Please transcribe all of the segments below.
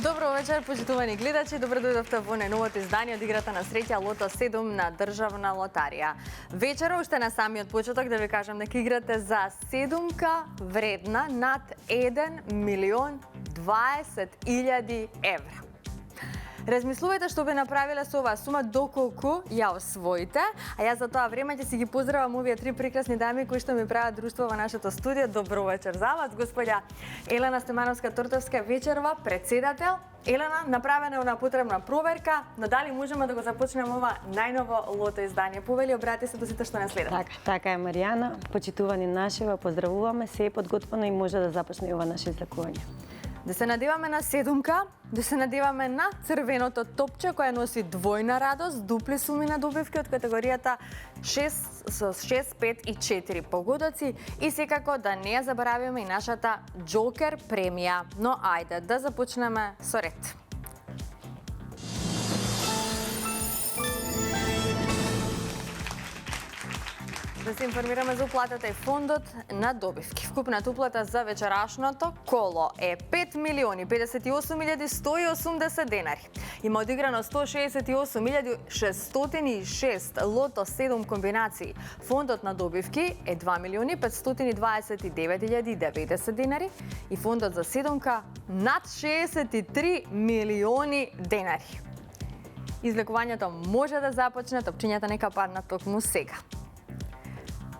Добро вечер, почитувани гледачи. Добро дојдовте во најновото издание од играта на среќа Лото 7 на Државна лотарија. Вечера уште на самиот почеток да ви кажам дека играте за седумка вредна над 1.020.000 евра. Размислувајте што би направиле со оваа сума, доколку ја освоите, а јас за тоа време ќе си ги поздравам овие три прекрасни дами кои што ми прават друштво во нашето студио. Добро вечер за вас, господја Елена Стемановска-Тортовска вечерва, председател. Елена, направена е потребна проверка, но дали можеме да го започнеме ова најново лото издание? Повели, обрати се до сите што не следат. Така е, Маријана. Почитувани наши, ве поздравуваме, се е подготвено и може да започне ова наше излекување. Да се надеваме на седумка, да се надеваме на црвеното топче која носи двојна радост, дупли суми на добивки од категоријата 6 со 6, 5 и 4 погодоци и секако да не ја заборавиме и нашата Джокер премија. Но ајде да започнеме со ред. Да се информираме за уплатата и фондот на добивки. Вкупната уплата за вечерашното коло е 5.058.180 денари. Има одиграно 168.606 лото 7 комбинации. Фондот на добивки е 2.529.090 денари и фондот за седумка над 63 милиони денари. Излекувањето може да започне, топчињата нека паднат токму сега.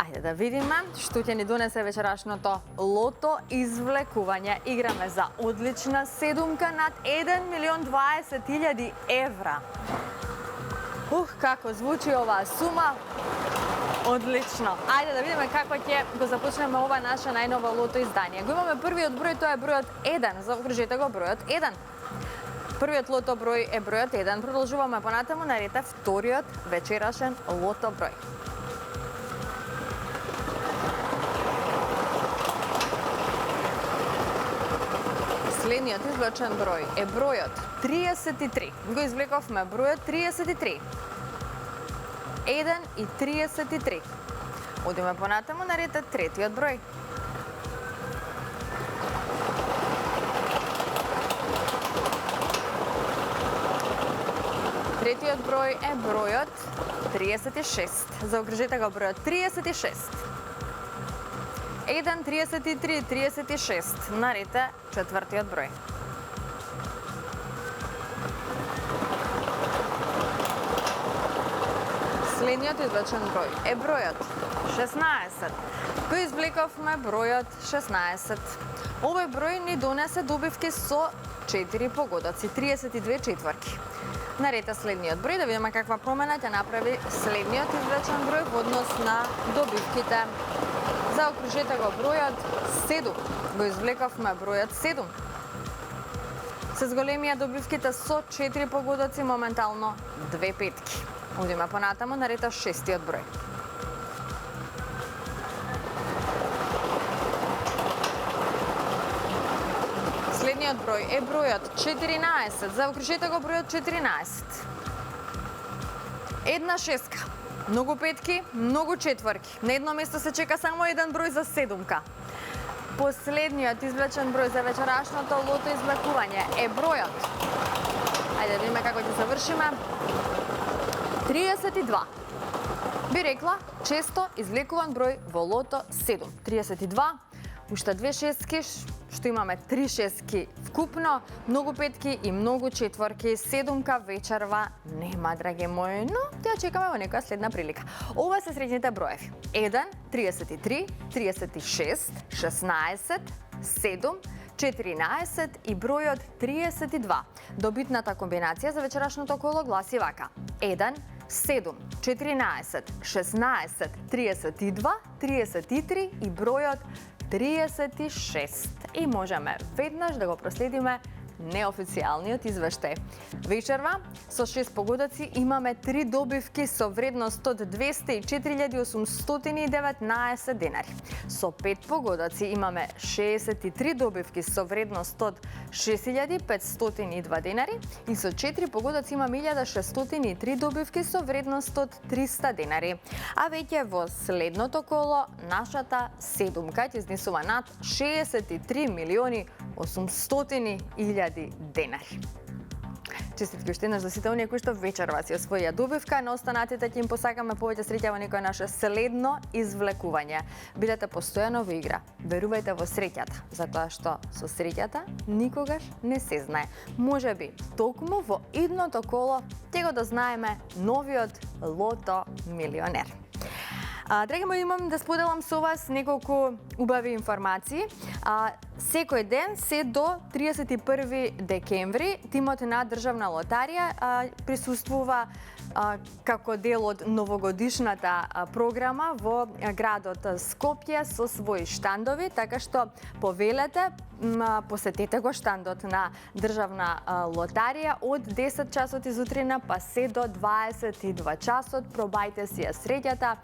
Ајде да видиме што ќе ни донесе вечерашното лото извлекување. Играме за одлична седумка над 1.020.000 евра. Како звучи оваа сума. Одлично. Ајде да видиме како ќе го започнеме ова наше најново лото издание. Го имаме првиот број, тоа е бројот 1. Заокружете го бројот 1. Првиот лото број е бројот 1. Продолжуваме понатаму на ред вториот вечерашен лото број. Следниот извлечен број е бројот 33. Го извлековме бројот 33. 1 и 33. Одиме понатаму на ред третиот број. Третиот број е бројот 36. Заокружете го бројот 36. 1, 33, 36. Нарете четвртиот број. Следниот извлечен број е бројот 16. Го извлековме бројот 16. Овој број ни донесе добивки со 4 погодоци, 32 четврки. Нарете следниот број, да видиме каква промена ќе направи следниот извлечен број во однос на добивките. Заокружете го бројот 7. Го извлековме бројот 7. Се зголемија добивките со 4 погодоци, моментално 2 петки. Одиме понатаму на ред шестиот број. Следниот број е бројот 14. Заокружете го бројот 14. Една шестка. Многу петки, многу четврки. На едно место се чека само еден број за седумка. Последниот извлечен број за вечерашното лото извлекување е бројот. Ајде да видиме како ќе завршиме. 32. Би рекла, често извлекуван број во лото 7. 32. Уште две шестки, што имаме 3 шестки вкупно, многу петки и многу четворки. Седумка вечерва нема, драги мои, но ја чекаме во некоја следна прилика. Ова се средните броеви. 1, 33, 36, 16, 7, 14 и бројот 32. Добитната комбинација за вечерашното коло гласи вака. 1, 7, 14, 16, 32, 33 и бројот 36. И можеме веднаш да го проследиме неофицијалниот извештај. Вечерва со 6 погодоци имаме 3 добивки со вредност од 204.819 денари. Со 5 погодоци имаме 63 добивки со вредност од 6.502 денари и со 4 погодоци имаме 1.603 добивки со вредност од 300 денари. А веќе во следното коло нашата седумка ќе изнесува над 63 милиони 800.000 денари. Честитки уште еднаш за сите оние кои што вечерва си освоија добивка, на останатите ќе им посакаме повеќе среќа во некое наше следно извлекување. Бидете постојано во игра. Верувајте во среќата, затоа што со среќата никогаш не се знае. Можеби токму во идното коло ќе го дознаеме новиот лото милионер. Драги мои, имам да споделам со вас неколку убави информации. Секој ден се до 31 декември тимот на Државна лотарија присуствува како дел од новогодишната програма во градот Скопје со своји штандови, така што повелете, посетете го штандот на Државна лотарија од 10 часот изутрина па се до 22 часот. Пробајте си ја среќата,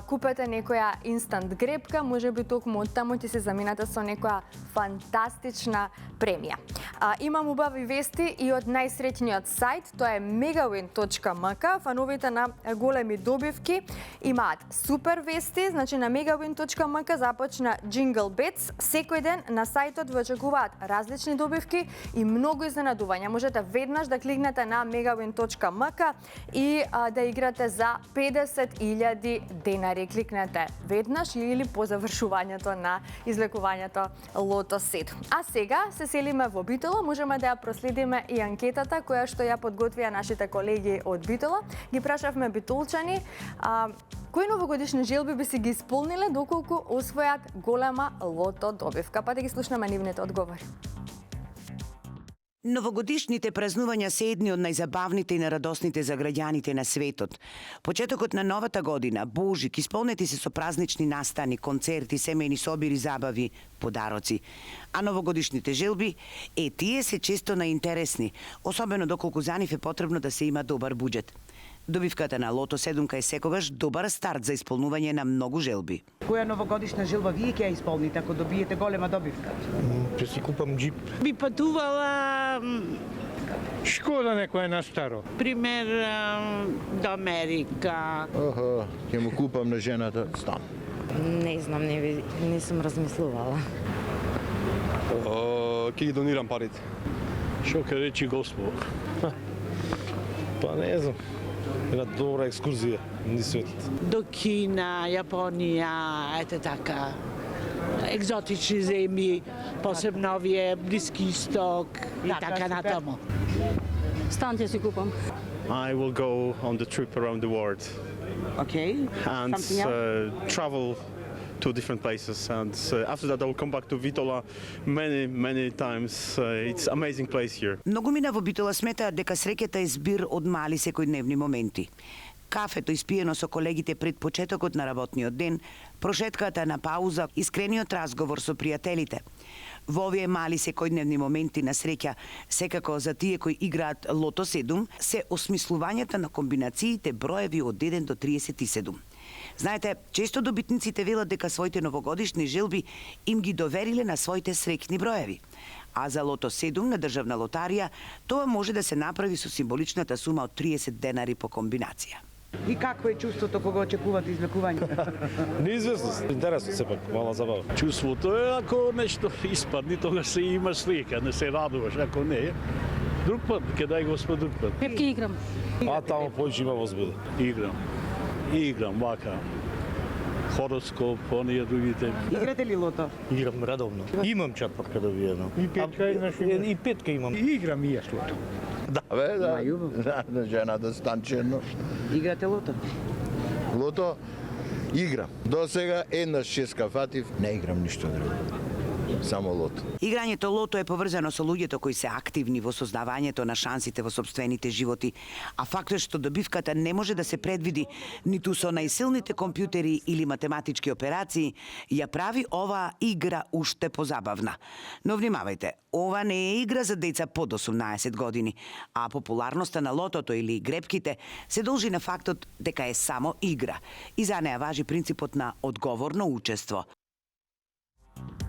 купете некоја инстант грепка, можеби токму од таму ќе се заминете со некоја фантастична премија. Имам убави вести и од најсреќниот сајт, тоа е megawin.mk. Фановите на големи добивки имаат супер вести, значи на megawin.mk започна Jingle Bets. Секој ден на сајтот ве очекуваат различни добивки и многу изненадувања. Можете веднаш да кликнете на megawin.mk и да играте за 50.000 денари. Кликнете веднаш или по завршувањето на извлекувањето Лото 7. А сега се селиме во Битола, можеме да ја проследиме и анкетата која што ја подготвија нашите колеги од Битола. Ги прашавме битолчани кои новогодишни желби би си ги исполниле доколку освојат голема лото добивка. Па да ги слушнеме нивните одговори. Новогодишните празнувања се едни од најзабавните и нарадосните за граѓаните на светот. Почетокот на новата година, Божик, исполнети се со празнични настани, концерти, семејни собири, забави, подароци. А новогодишните желби, тие се често најинтересни, особено доколку за нив е потребно да се има добар буџет. Добивката на Лото 7 е секогаш добар старт за исполнување на многу желби. Која новогодишна желба вие ќе ја исполните ако добиете голема добивка? Ќе си купам джип. Би патувала Шкода некоја на старо. пример до Америка. Ќе му купам на жената стан. Не знам, не сум размислувала. Ќе ги донирам парите. Што ќе речи Господ? Па не знам. Една добра екскурзија низ светот. До Кина, Јапонија, ете така. Екзотични земји, посебно овие Блиски Исток и така натаму. Стан ќе си купам. I will go on the trip around the world Okay. and Something else? travel to different places, and after that I will come back to Vitola many times. It's amazing place here. Многумина во Битола сметаат дека среќата е збир од мали секојдневни моменти. Кафето испиено со колегите пред почетокот на работниот ден, прошетката на пауза, искрениот разговор со пријателите. Во овие мали секојдневни моменти на среќа, секако за тие кои играат Лото 7, се осмислувањата на комбинациите броеви од 1 до 37. Знаете, често добитниците велат дека своите новогодишни желби им ги довериле на своите среќни броеви. А за Лото 7 на Државна лотарија, тоа може да се направи со символичната сума од 30 денари по комбинација. И какво е чувството кога очекувате извлекување? Неизвестност, интересно сепак, мала забава. Чувството е ако нешто испадни, тогаш се има среќа, не се радуваш, ако не е. Друг пат, ќе дај Господ друг пат. Пепки играм. А таму поише има возбуда. Играм, вака. Хороскоп, оние другите. Играте ли лото? Играм редовно. Имам чатпатка добиено. И петка и петка имам. Играм и јас лото. Да, на жената станчено. Играте лото? Лото играм. До сега еднаш 6 кафатив, не играм ништо друго. Само лото. Играњето лото е поврзано со луѓето кои се активни во создавањето на шансите во сопствените животи, а фактот што добивката не може да се предвиди ниту со најсилните компјутери или математички операции, ја прави оваа игра уште позабавна. Но внимавајте, ова не е игра за деца под 18 години, а популарноста на лотото или грепките се должи на фактот дека е само игра и за неа важи принципот на одговорно учество.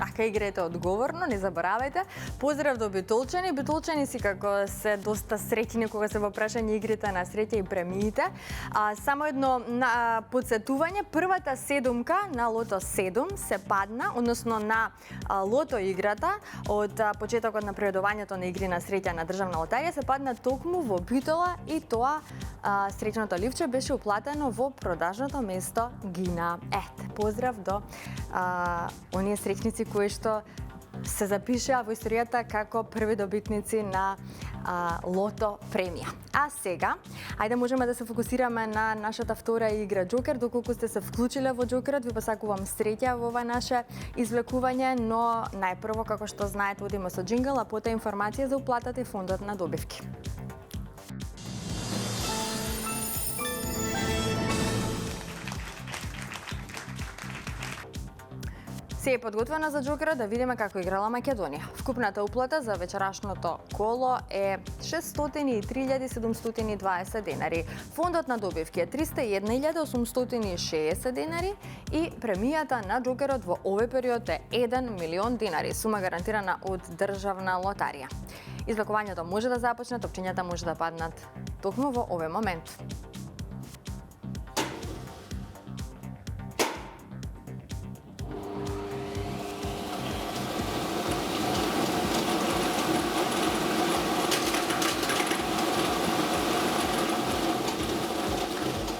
Така играјте одговорно, не заборавајте. Поздрав до битолчани. Битолчани си како се доста среќни кога се во прашање игрите на среќа и премиите. Само едно подсетување, првата седумка на Лото 7 се падна, односно на Лото играта од почетокот на приредувањето на игри на среќа на Државна лотарија се падна токму во Битола и тоа среќното ливче беше уплатено во продажното место Гина. Поздрав до оние среќници кои што се запишаа во историјата како први добитници на Лото премија. А сега, ајде можеме да се фокусираме на нашата втора игра Џокер. Доколку сте се вклучиле во Џокерот, ви посакувам среќа во ова наше извлекување, но најпрво, како што знаете, одиме со џингл, а потоа информација за уплатата и фондот на добивки. Се е подготвена за Џокерот, да видиме како играла Македонија. Вкупната уплата за вечерашното коло е 603.720 денари. Фондот на добивки е 301.860 денари и премијата на Џокерот во овој период е 1 милион денари, сума гарантирана од Државна лотарија. Извлекувањето може да започне, топчињата може да паднат токму во овој момент.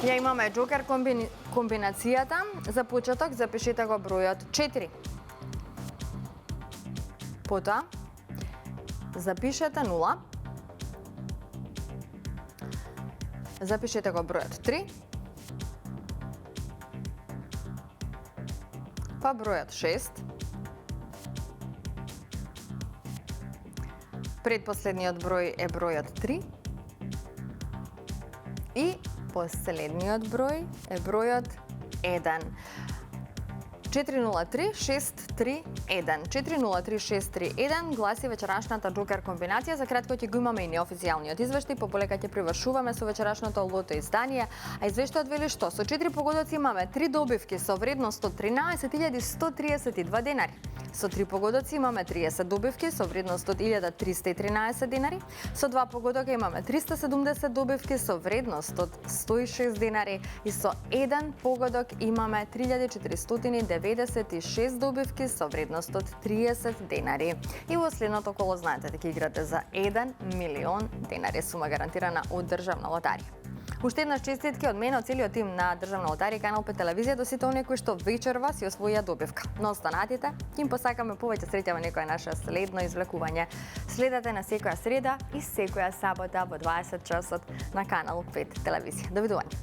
Ја имаме Џокер комбинацијата. За почеток запишете го бројот 4. Потоа запишете 0. Запишете го бројот 3. Па бројот 6. Предпоследниот број е бројот 3. И последниот број е бројот 1. 403-631. 403-631 гласи вечерашната Џокер комбинација. За кратко ќе го имаме и неофицијалниот извештај, пополека ќе привршуваме со вечерашното Лото издание, а извештајот вели што со 4 погодоци имаме 3 добивки со вредност од 13.132 денари. Со 3 погодоци имаме 30 добивки со вредност од 1.313 денари. Со 2 погодока имаме 370 добивки со вредност од 106 денари и со 1 погодок имаме 3.496 добивки со вредност од 30 денари. И во следното коло знаете дека играте за 1 милион денари, сума гарантирана од Државна лотарија. Уште еднаш честитки од мене, од целиот тим на Државна лотарија, Канал 5 телевизија, до сите оние кои што вечерва си освоија добивка. Но останатите, им посакаме повеќе среќа во некоја наше следно извлекување. Следете на секоја среда и секоја сабота во 20 часот на Канал 5 телевизија. Довидување.